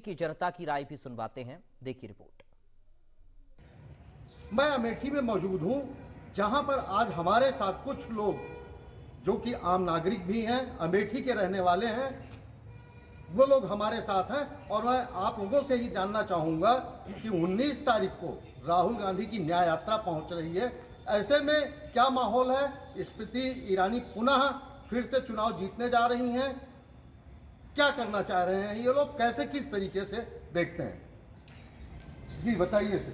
की जनता की राय भी सुनवाते हैं। देखिए रिपोर्ट। मैं अमेठी में मौजूद हूं, जहां पर आज हमारे साथ कुछ लोग जो कि आम नागरिक भी हैं, अमेठी के रहने वाले हैं, वो लोग हमारे साथ हैं। और मैं आप लोगों से ही जानना चाहूँगा कि 19 तारीख को राहुल गांधी की न्याय यात्रा पहुँच रही है। ऐसे में क्या माहौल है? स्मृति ईरानी पुनः फिर से चुनाव जीतने जा रही हैं। क्या करना चाह रहे हैं ये लोग, कैसे किस तरीके से देखते हैं? जी बताइए सर।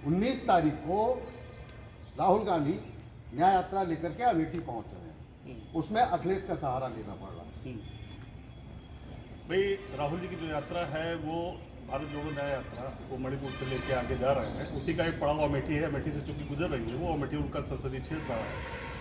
19 तारीख को राहुल गांधी न्याय यात्रा लेकर के अमेठी पहुंच रहे हैं, उसमें अखिलेश का सहारा लेना पड़ रहा है। भाई राहुल जी की जो यात्रा है वो भारत जोड़ो न्याय यात्रा, वो मणिपुर से लेके आगे जा रहे हैं। उसी का एक पड़ाव अमेठी है। अमेठी से चूंकि गुजर रही है, वो अमेठी उनका संसदीय क्षेत्र रहा है,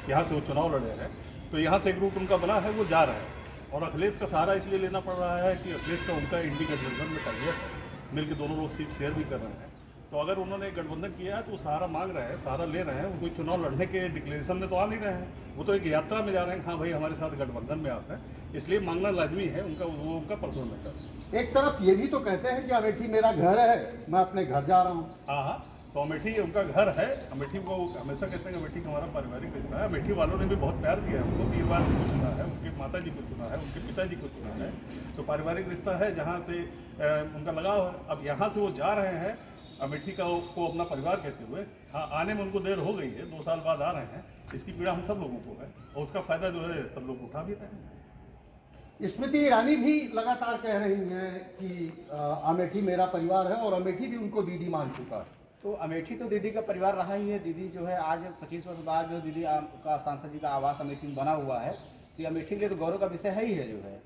यहाँ से वो चुनाव लड़े हैं, तो यहाँ से एक रूट उनका बना है, वो जा रहे हैं। और अखिलेश का सहारा इसलिए लेना पड़ रहा है कि अखिलेश का उनका इंडी गठबंधन में टाइगर है, मिलकर दोनों लोग सीट शेयर भी कर रहे हैं। तो अगर उन्होंने गठबंधन किया है तो वो सहारा मांग रहे हैं, सहारा ले रहे हैं। वो कोई चुनाव लड़ने के डिक्लेरेशन में तो आ नहीं रहे हैं, वो तो एक यात्रा में जा रहे हैं। हाँ भाई हमारे साथ गठबंधन में आते हैं, इसलिए मांगना लाजमी है उनका, वो उनका पर्सनल मैटर। एक तरफ ये भी तो कहते हैं कि अमेठी मेरा घर है, मैं अपने घर जा रहा हूँ। हाँ, तो अमेठी उनका घर है। अमेठी को हमेशा कहते हैं कि अमेठी हमारा पारिवारिक रिश्ता है। अमेठी वालों ने भी बहुत प्यार दिया है उनको, 3 बार उनको चुना है, उनके माता जी को चुना है, उनके पिताजी को चुना है। तो पारिवारिक रिश्ता है जहाँ से उनका लगाव है। अब यहाँ से वो जा रहे हैं अमेठी को अपना परिवार कहते हुए। हाँ, आने में उनको देर हो गई है, 2 साल बाद आ रहे हैं, इसकी पीड़ा हम सब लोगों को है और उसका फायदा जो है सब लोग उठा भी रहे हैं। स्मृति ईरानी भी लगातार कह रही हैं कि अमेठी मेरा परिवार है, और अमेठी भी उनको दीदी मान चुका है। तो अमेठी तो दीदी का परिवार रहा ही है। दीदी जो है आज 25 वर्ष बाद जो दीदी का सांसद जी का आवास अमेठी में बना हुआ है, तो ये अमेठी के लिए तो गौरव का विषय है ही है जो है।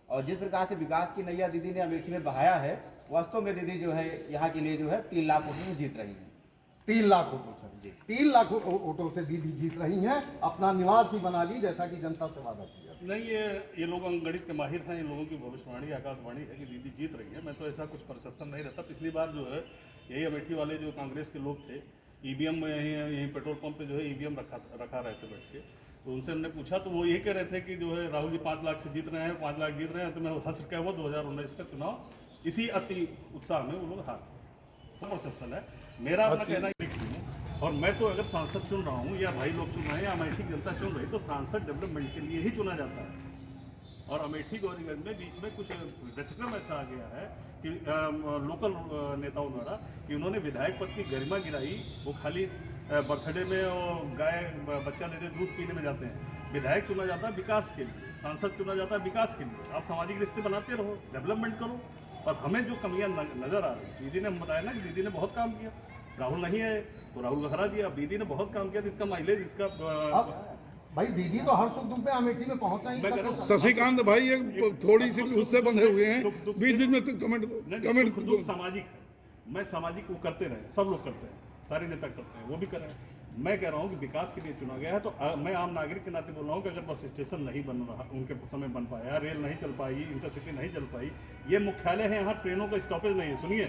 और जिस प्रकार से विकास की नैया दीदी ने अमेठी में बहाया है, वास्तव में दीदी जो है यहाँ के लिए जो है 3 लाख वोटों में जीत रही हैं। 3 लाख वोटों से, 3 लाख वोटों से दीदी जीत रही हैं। अपना निवास भी बना ली, जैसा कि जनता से वादा किया। नहीं, ये लोग गणित के माहिर हैं। इन लोगों की भविष्यवाणी आकाशवाणी है कि दीदी जीत रही है। मैं तो ऐसा कुछ परसेप्शन नहीं रहता। पिछली बार जो है यही अमेठी वाले जो कांग्रेस के लोग थे, ईवीएम में यहीं पेट्रोल पंप पे जो है ईवीएम रखा रहे थे बैठ के, तो उनसे हमने पूछा तो वो ये कह रहे थे कि जो है राहुल जी 5 लाख से जीत रहे हैं, 5 लाख जीत रहे हैं। तो मैं हंस क्या हुआ, 2019 का चुनाव इसी अति उत्साह में वो लोग हार। परसेप्शन है मेरा, अपना कहना है। और मैं तो अगर सांसद चुन रहा हूँ या भाई लोग चुन रहे हैं या अमेठी की जनता चुन रही, तो सांसद डेवलपमेंट के लिए ही चुना जाता है। और अमेठी गौरीगंज में बीच में कुछ व्यतिक्रम ऐसा आ गया है कि लोकल नेताओं द्वारा कि उन्होंने विधायक पद की गरिमा गिराई। वो खाली बर्थडे में और गाय बच्चा देते दूध पीने में जाते हैं। विधायक चुना जाता है विकास के लिए, सांसद चुना जाता है विकास के लिए। आप सामाजिक रिश्ते बनाते रहो, डेवलपमेंट करो। और हमें जो कमियां नजर आ रही, दीदी ने बताया ना कि दीदी ने बहुत काम किया, राहुल नहीं है तो राहुल को हरा दिया। दीदी ने बहुत काम किया, इसका माइलेज, इसका भाई दीदी तो हर सुख दुख में अमेठी में पहुंच रही है। शशिकांत भाई एक थोड़ी सी उससे बंधे हुए हैं, बीच में तो कमेंट सामाजिक है। मैं सामाजिक वो करते रहे, सब लोग करते हैं, सारे नेता करते हैं, वो भी कर रहे हैं। मैं कह रहा हूँ कि विकास के लिए चुना गया है। तो मैं आम नागरिक के नाते बोल रहा हूँ कि अगर बस स्टेशन नहीं बन रहा, उनके समय बन पाया, रेल नहीं चल पाई, इंटरसिटी नहीं चल पाई, ये मुख्यालय है, यहाँ ट्रेनों का स्टॉपेज नहीं है। सुनिए,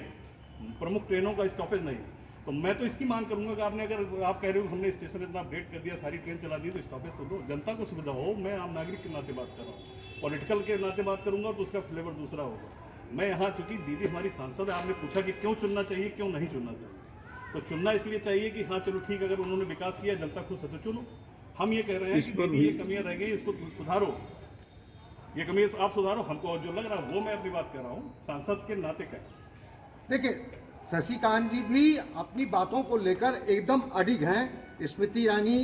प्रमुख ट्रेनों का स्टॉपेज नहीं है। तो मैं तो इसकी मांग करूंगा कि आपने, अगर आप कह रहे हो हमने स्टेशन इतना अपडेट कर दिया, सारी ट्रेन चला दी, तो स्टॉपेज तो दो, जनता को सुविधा हो। मैं आम नागरिक के नाते बात कर रहा हूँ, पॉलिटिकल के नाते बात करूंगा तो उसका फ्लेवर दूसरा होगा। मैं यहाँ चूंकि दीदी हमारी सांसद है, आपने पूछा कि क्यों चुनना चाहिए, क्यों नहीं चुनना चाहिए, तो चुनना इसलिए चाहिए कि हाँ चलो ठीक, अगर उन्होंने विकास किया, जनता खुश है तो चुनो। हम ये कह रहे हैं कि ये कमियां रह गई, इसको सुधारो, ये कमियां आप सुधारो। हमको जो लग रहा है वो मैं अपनी बात कर रहा हूँ, सांसद के नाते कह। देखिए, शशिकांत जी भी अपनी बातों को लेकर एकदम अडिग हैं। स्मृति ईरानी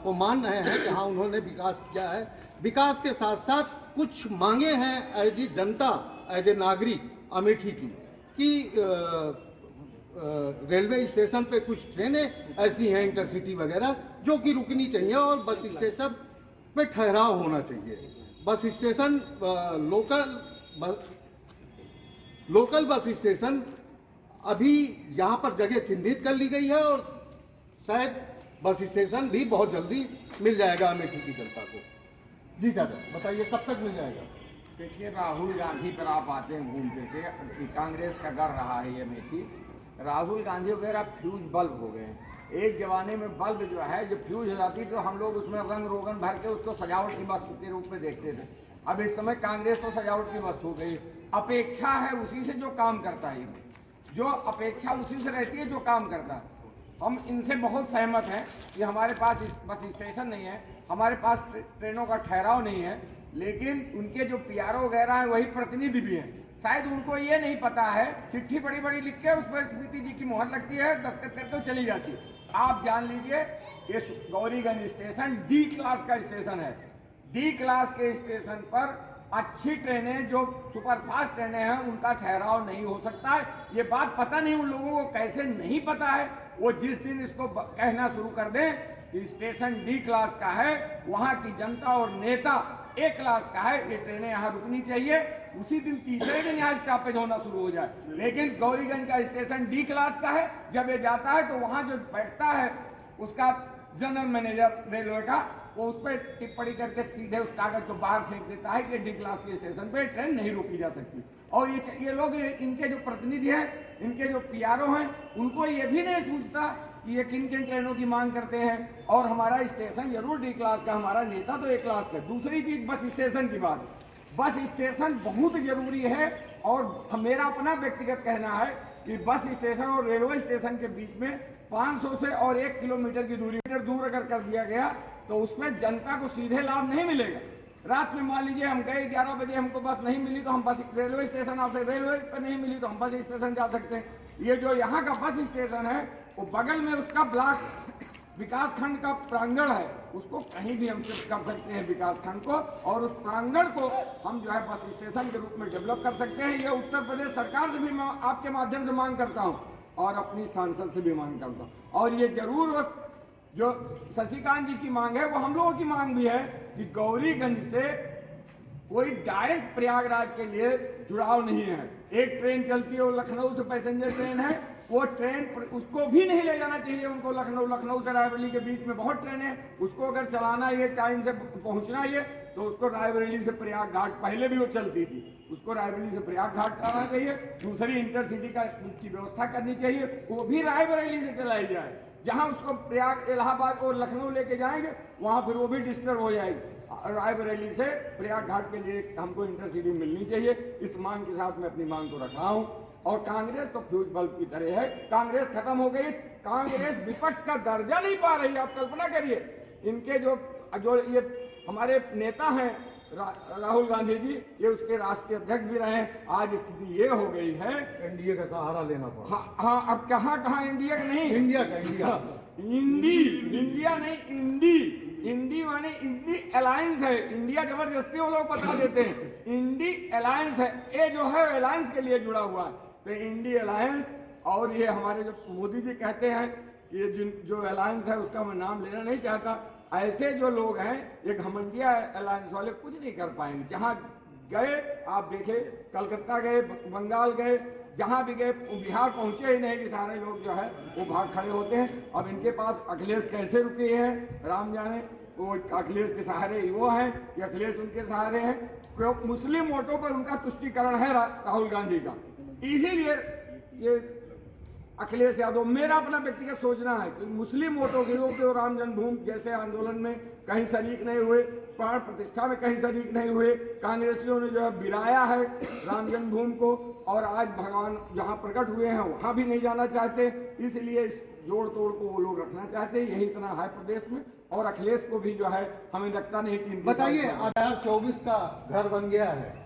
को मान रहे हैं कि हाँ उन्होंने विकास किया है। विकास के साथ साथ कुछ मांगे हैं as a Janata, as a नागरिक अमेठी की, कि रेलवे स्टेशन पे कुछ ट्रेनें ऐसी हैं इंटरसिटी वगैरह जो कि रुकनी चाहिए, और बस स्टेशन पे ठहराव होना चाहिए। Bus station local bus station अभी यहाँ पर जगह चिन्हित कर ली गई है, और शायद बस स्टेशन भी बहुत जल्दी मिल जाएगा अमेठी की जनता को। जी दादा बताइए, कब तक मिल जाएगा? देखिए, राहुल गांधी पर आप आते हैं घूम फिर के, कांग्रेस का गढ़ रहा है ये अमेठी। राहुल गांधी वगैरह फ्यूज बल्ब हो गए हैं। एक जमाने में बल्ब जो है, जो फ्यूज हो जाती तो हम लोग उसमें रंग रोगन भर के उसको सजावट की वस्तु के रूप में देखते थे। अब इस समय कांग्रेस तो सजावट की वस्तु हो गई, अपेक्षा है उसी से जो काम करता है, जो अपेक्षा उसी से रहती है जो काम करता है। हम इनसे बहुत सहमत हैं कि हमारे पास बस स्टेशन नहीं है, हमारे पास ट्रेनों का ठहराव नहीं है, लेकिन उनके जो पीआरओ वगैरह हैं वही प्रतिनिधि भी हैं। शायद उनको ये नहीं पता है, चिट्ठी बड़ी बड़ी लिख के उस पर स्मृति जी की मुहर लगती है, दस्तखत करके चली जाती है। आप जान लीजिए ये गौरीगंज स्टेशन डी क्लास का स्टेशन है। डी क्लास के स्टेशन पर अच्छी ट्रेनें जो सुपरफास्ट ट्रेनें हैं उनका ठहराव नहीं हो सकता है। ये बात पता नहीं उन लोगों को कैसे नहीं पता है। वो जिस दिन इसको कहना शुरू कर दें कि स्टेशन डी क्लास का है, वहाँ की जनता और नेता ए क्लास का है, ये ट्रेनें यहाँ रुकनी चाहिए, उसी दिन तीसरे दिन यहाँ स्टॉपेज होना शुरू हो जाए। लेकिन गौरीगंज का स्टेशन डी क्लास का है, जब ये जाता है तो वहाँ जो बैठता है उसका जनरल मैनेजर रेलवे का, वो उस पर टिप्पणी करके सीधे उस कागज को बाहर फेंक देता है कि डी क्लास के स्टेशन पे ट्रेन नहीं रोकी जा सकती। और ये लोग, इनके जो प्रतिनिधि हैं, इनके जो पीआरओ हैं, उनको ये भी नहीं सूझता कि ये किन किन ट्रेनों की मांग करते हैं। और हमारा स्टेशन जरूर डी क्लास का, हमारा नेता तो ए क्लास का। दूसरी चीज बस स्टेशन की बात, बस स्टेशन बहुत जरूरी है। और मेरा अपना व्यक्तिगत कहना है कि बस स्टेशन और रेलवे स्टेशन के बीच में 500 से और 1 किलोमीटर की दूरी दूर अगर कर दिया गया तो उसमें जनता को सीधे लाभ नहीं मिलेगा। रात में मान लीजिए हम गए 11 बजे, हमको बस नहीं मिली तो हम बस रेलवे स्टेशन आ सकते, रेलवे पर नहीं मिली तो हम बस स्टेशन जा सकते हैं। ये जो यहाँ का बस स्टेशन है वो बगल में उसका ब्लॉक विकास खंड का प्रांगण है, उसको कहीं भी हम शिफ्ट कर सकते हैं विकास खंड को, और उस प्रांगण को हम जो है बस स्टेशन के रूप में डेवलप कर सकते हैं। ये उत्तर प्रदेश सरकार से भी मैं आपके माध्यम से मांग करता हूँ और अपनी सांसद से भी मांग करता हूँ। और ये जरूर जो शशिकांत जी की मांग है वो हम लोगों की मांग भी है कि गौरीगंज से कोई डायरेक्ट प्रयागराज के लिए जुड़ाव नहीं है। एक ट्रेन चलती है वो लखनऊ से पैसेंजर ट्रेन है, वो ट्रेन उसको भी नहीं ले जाना चाहिए उनको लखनऊ से रायबरेली के बीच में बहुत ट्रेन है, उसको अगर चलाना ये टाइम से पहुंचना ये तो उसको रायबरेली से प्रयाग घाट, पहले भी वो चलती थी, उसको रायबरेली से प्रयाग घाट आना चाहिए। दूसरी इंटरसिटी की व्यवस्था करनी चाहिए, वो भी रायबरेली से चलाई जाए। जहां उसको प्रयाग इलाहाबाद और लखनऊ लेके जाएंगे वहां फिर वो भी डिस्टर्ब हो जाएगी। रायबरेली से प्रयाग घाट के लिए हमको इंटरसिटी मिलनी चाहिए। इस मांग के साथ मैं अपनी मांग को रख रहा हूँ। और कांग्रेस तो फ्यूज बल्ब की तरह है, कांग्रेस खत्म हो गई, कांग्रेस विपक्ष का दर्जा नहीं पा रही। आप कल्पना करिए, इनके जो ये हमारे नेता हैं राहुल गांधी जी, ये उसके राष्ट्रीय अध्यक्ष भी रहे। आज स्थिति ये हो गई है, एनडीए का सहारा लेना पड़ा। हाँ, अब कहाँ इंडिया का नहीं, इंडिया का इंडिया नहीं, इंडी माने इंडी अलायंस है। इंडिया जबरदस्ती वो लोग बता देते हैं, इंडी अलायंस है। ये जो है अलायंस के लिए जुड़ा हुआ है, तो इंडी अलायंस। और ये हमारे जो मोदी जी कहते हैं कि ये जो अलायंस है उसका मैं नाम लेना नहीं चाहता, ऐसे जो लोग हैं ये घमंडिया अलायंस वाले कुछ नहीं कर पाएंगे। जहाँ गए आप देखे, कलकत्ता गए, बंगाल गए, जहाँ भी गए, बिहार पहुँचे ही नहीं कि सारे लोग जो है वो भाग खड़े होते हैं। अब इनके पास अखिलेश कैसे रुके हैं राम जाने, वो अखिलेश के सहारे वो हैं कि अखिलेश उनके सहारे हैं। क्यों? मुस्लिम वोटों पर उनका तुष्टीकरण है राहुल गांधी का, इसीलिए ये अखिलेश यादव, मेरा अपना व्यक्तिगत सोचना है कि मुस्लिम वोटों के लोग जो राम जन्मभूमि जैसे आंदोलन में कहीं शरीक नहीं हुए, प्राण प्रतिष्ठा में कहीं शरीक नहीं हुए, कांग्रेसियों ने जो है बिराया है राम जन्मभूमि को, और आज भगवान जहां प्रकट हुए हैं वहां भी नहीं जाना चाहते। इसलिए इस जोड़ तोड़ को वो लोग रखना चाहते हैं, यही इतना है प्रदेश में। और अखिलेश को भी जो है हमें लगता नहीं कि बताइए, 2024 का घर बन गया है,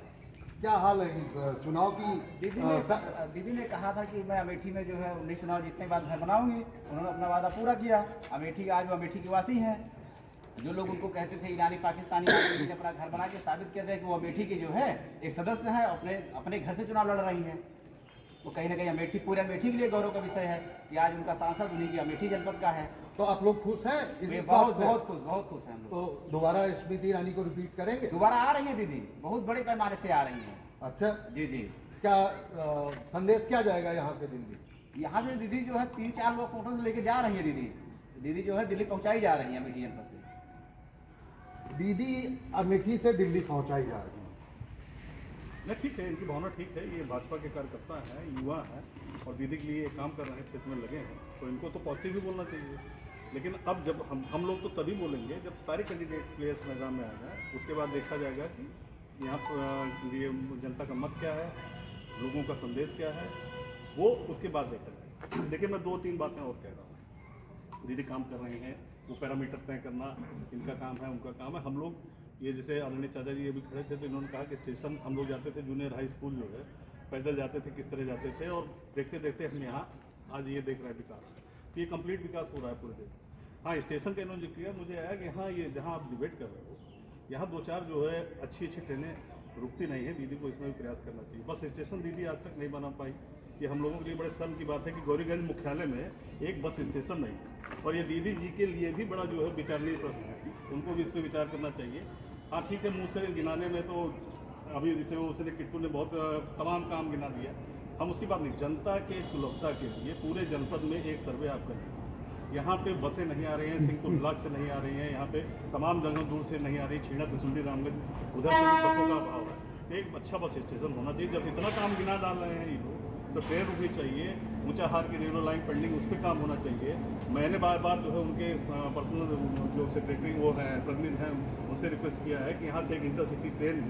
क्या हाल है चुनाव की? दीदी ने कहा था कि मैं अमेठी में जो है 19 चुनाव जीतने के बाद घर बनाऊंगी, उन्होंने अपना वादा पूरा किया। अमेठी आज वो अमेठी के वासी हैं। जो लोग उनको कहते थे ईरानी पाकिस्तानी, ने अपना घर बना के साबित कर रहे हैं कि वो अमेठी के जो है एक सदस्य हैं, अपने घर से चुनाव लड़ रही हैं। तो कहीं ना कहीं अमेठी, पूरे अमेठी के लिए गौरव का विषय है कि आज उनका सांसद उन्हीं की अमेठी जनपद का है। तो आप लोग खुश हैं? बहुत खुश हैं हम लोग। तो दोबारा स्मृति ईरानी को रिपीट करेंगे? दोबारा आ रही है दीदी, बहुत बड़े पैमाने से आ रही हैं। अच्छा जी। क्या संदेश क्या जाएगा यहाँ से दिल्ली? यहाँ से दीदी जो है 3-4 लोग फोटो से लेके जा रही है। दीदी जो है दिल्ली पहुँचाई जा रही है अमेठी जनपद से। दीदी अमेठी से दिल्ली पहुँचाई जा रही है। नहीं, ठीक है, इनकी भावना ठीक है। ये भाजपा के कार्यकर्ता हैं, युवा हैं और दीदी के लिए काम कर रहे हैं, क्षेत्र में लगे हैं, तो इनको तो पॉजिटिव ही बोलना चाहिए। लेकिन अब जब हम लोग तो तभी बोलेंगे जब सारे कैंडिडेट प्लेयर्स मैदान में आ जाए, उसके बाद देखा जाएगा कि यहाँ पर ये जनता का मत क्या है, लोगों का संदेश क्या है, वो उसके बाद देखा जाए। देखिए मैं 2-3 बातें और कह रहा हूँ। दीदी काम कर रहे हैं, वो पैरामीटर तय करना इनका काम है, उनका काम है। हम लोग ये जैसे आदरणीय चाचा जी ये भी खड़े थे तो इन्होंने कहा कि स्टेशन हम लोग जाते थे, जूनियर हाई स्कूल जो है पैदल जाते थे, किस तरह जाते थे, और देखते देखते हम यहाँ आज ये देख रहे हैं विकास। तो ये कंप्लीट विकास हो रहा है पूरे देश। हाँ, स्टेशन का इन्होंने जिक्र किया, मुझे आया कि हाँ ये जहाँ आप डिबेट कर रहे हो यहाँ 2-4 जो है अच्छी ट्रेनें रुकती नहीं है। दीदी को इसमें भी प्रयास करना चाहिए। बस स्टेशन दीदी आज तक नहीं बना पाई। ये हम लोगों के लिए बड़े शर्म की बात है कि गौरीगंज मुख्यालय में एक बस स्टेशन नहीं है, और ये दीदी जी के लिए भी बड़ा जो है विचारणीय प्रश्न है। उनको भी इस पर विचार करना चाहिए। हाँ ठीक है, मुँह से गिनाने में तो अभी जैसे उसने किट्टू ने बहुत तमाम काम गिना दिया, हम उसकी बात नहीं। जनता के सुलभता के लिए पूरे जनपद में एक सर्वे आप करें। यहाँ पे बसें नहीं आ रही हैं, सिंहपुर ब्लॉक से नहीं आ रही हैं, यहाँ पे तमाम जगह दूर से नहीं आ रही, छीना त्रिशुंडी रामगंज उधर से भी बसों का अभाव है। एक अच्छा बस स्टेशन होना चाहिए। जब इतना काम गिना डाल रहे हैं ये लोग तो ट्रेन रुकनी चाहिए। ऊंचाहार की रेलवे लाइन पेंडिंग, उस पर काम होना चाहिए। मैंने बार बार जो है उनके पर्सनल जो सेक्रेटरी वो हैं, प्रतिनिधि हैं, उनसे रिक्वेस्ट किया है कि यहाँ से एक इंटरसिटी ट्रेन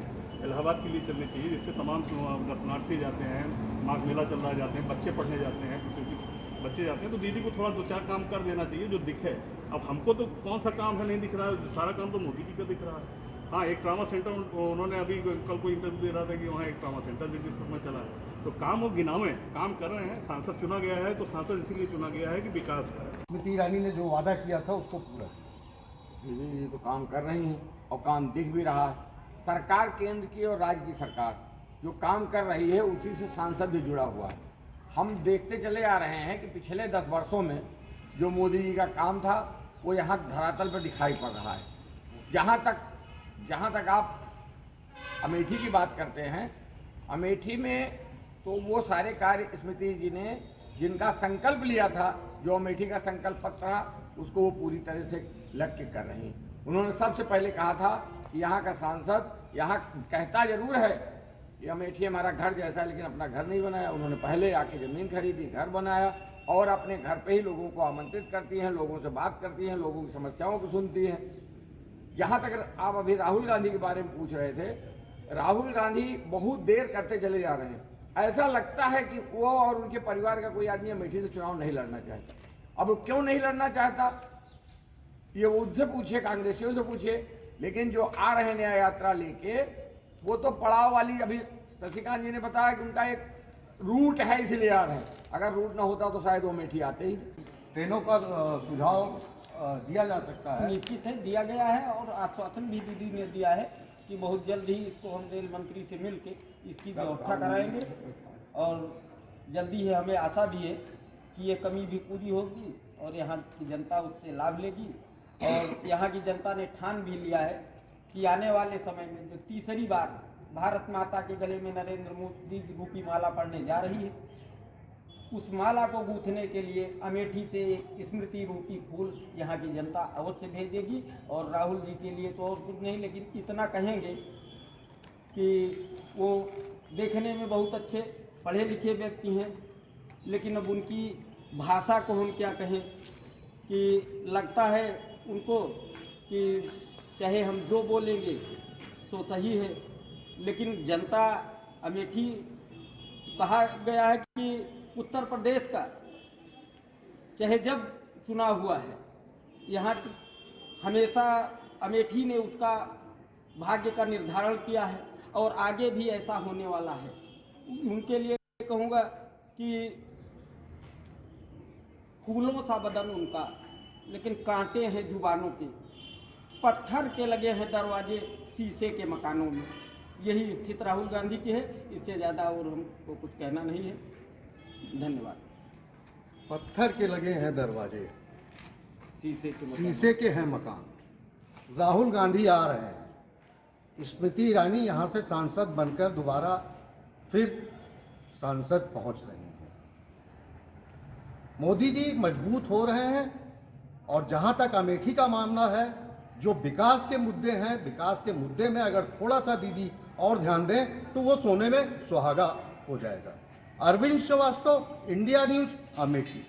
इलाहाबाद के लिए चलनी चाहिए, जिससे तमाम दर्शनार्थी जाते हैं, माघ मेला चल रहा जाते हैं, बच्चे पढ़ने जाते हैं, क्योंकि बच्चे जाते हैं। तो दीदी को थोड़ा 2-4 काम कर देना चाहिए जो दिखे। अब हमको तो कौन सा काम है नहीं दिख रहा है, सारा काम तो मोदी जी का दिख रहा है। हाँ, एक ट्रामा सेंटर उन्होंने अभी कल को इंटरव्यू दे रहा था कि वहाँ एक ट्रामा सेंटर जगदीशपुर में चला है। तो काम वो गिनावे काम कर रहे हैं। सांसद चुना गया है तो सांसद इसीलिए चुना गया है कि विकास है। स्मृति ईरानी ने जो वादा किया था उसको पूरा दीदी जी तो काम कर रही हैं और काम दिख भी रहा है। सरकार केंद्र की और राज्य की सरकार जो काम कर रही है उसी से सांसद भी जुड़ा हुआ है। हम देखते चले आ रहे हैं कि पिछले 10 वर्षों में जो मोदी जी का काम था वो यहाँ धरातल पर दिखाई पड़ रहा है। जहाँ तक आप अमेठी की बात करते हैं, अमेठी में तो वो सारे कार्य स्मृति जी ने जिनका संकल्प लिया था, जो अमेठी का संकल्प पत्र था, उसको वो पूरी तरह से लग के कर रही हैं। उन्होंने सबसे पहले कहा था कि यहाँ का सांसद यहाँ कहता जरूर है कि अमेठी हमारा घर जैसा है, लेकिन अपना घर नहीं बनाया। उन्होंने पहले आके ज़मीन खरीदी, घर बनाया, और अपने घर पे ही लोगों को आमंत्रित करती हैं, लोगों से बात करती हैं, लोगों की समस्याओं को सुनती हैं। जहाँ तक आप अभी राहुल गांधी के बारे में पूछ रहे थे, राहुल गांधी बहुत देर करते चले जा रहे हैं। ऐसा लगता है कि वो और उनके परिवार का कोई आदमी अमेठी से चुनाव नहीं लड़ना चाहता। अब क्यों नहीं लड़ना चाहता ये उनसे पूछिए, कांग्रेसियों से पूछिए। लेकिन जो आ रहे न्याय यात्रा लेके, वो तो पड़ाव वाली, अभी शशिकांत जी ने बताया कि उनका एक रूट है इसलिए आ रहे हैं। अगर रूट ना होता तो शायद वो अमेठी आते ही। ट्रेनों का सुझाव दिया जा सकता है। निश्चित है, दिया गया है, और आश्वासन भी दीदी ने दिया है कि बहुत जल्द ही इसको हम रेल मंत्री से मिल के इसकी व्यवस्था कराएंगे, और जल्दी ही हमें आशा भी है कि ये कमी भी पूरी होगी और यहाँ की जनता उससे लाभ लेगी। और यहाँ की जनता ने ठान भी लिया है कि आने वाले समय में जो तीसरी बार भारत माता के गले में नरेंद्र मोदी रूपी माला पड़ने जा रही है, उस माला को गूंथने के लिए अमेठी से एक स्मृति रूपी फूल यहाँ की जनता अवश्य भेजेगी। और राहुल जी के लिए तो और कुछ नहीं, लेकिन इतना कहेंगे कि वो देखने में बहुत अच्छे पढ़े लिखे व्यक्ति हैं, लेकिन अब उनकी भाषा को हम क्या कहें कि लगता है उनको कि चाहे हम जो बोलेंगे सो सही है, लेकिन जनता अमेठी कहा गया है कि उत्तर प्रदेश का चाहे जब चुनाव हुआ है, यहाँ हमेशा अमेठी ने उसका भाग्य का निर्धारण किया है और आगे भी ऐसा होने वाला है। उनके लिए कहूँगा कि फूलों सा बदन उनका, लेकिन कांटे हैं जुबानों के, पत्थर के लगे हैं दरवाजे शीशे के मकानों में। यही स्थिति राहुल गांधी की है, इससे ज़्यादा और हमको कुछ कहना नहीं है। धन्यवाद। पत्थर के लगे हैं दरवाजे, शीशे के हैं मकान। राहुल गांधी आ रहे हैं, स्मृति ईरानी यहाँ से सांसद बनकर दोबारा फिर सांसद पहुँच रही हैं। मोदी जी मजबूत हो रहे हैं, और जहाँ तक अमेठी का मामला है, जो विकास के मुद्दे हैं, विकास के मुद्दे में अगर थोड़ा सा दीदी और ध्यान दें तो वो सोने में सुहागा हो जाएगा। Arvind Srivastava, India news, Amethi.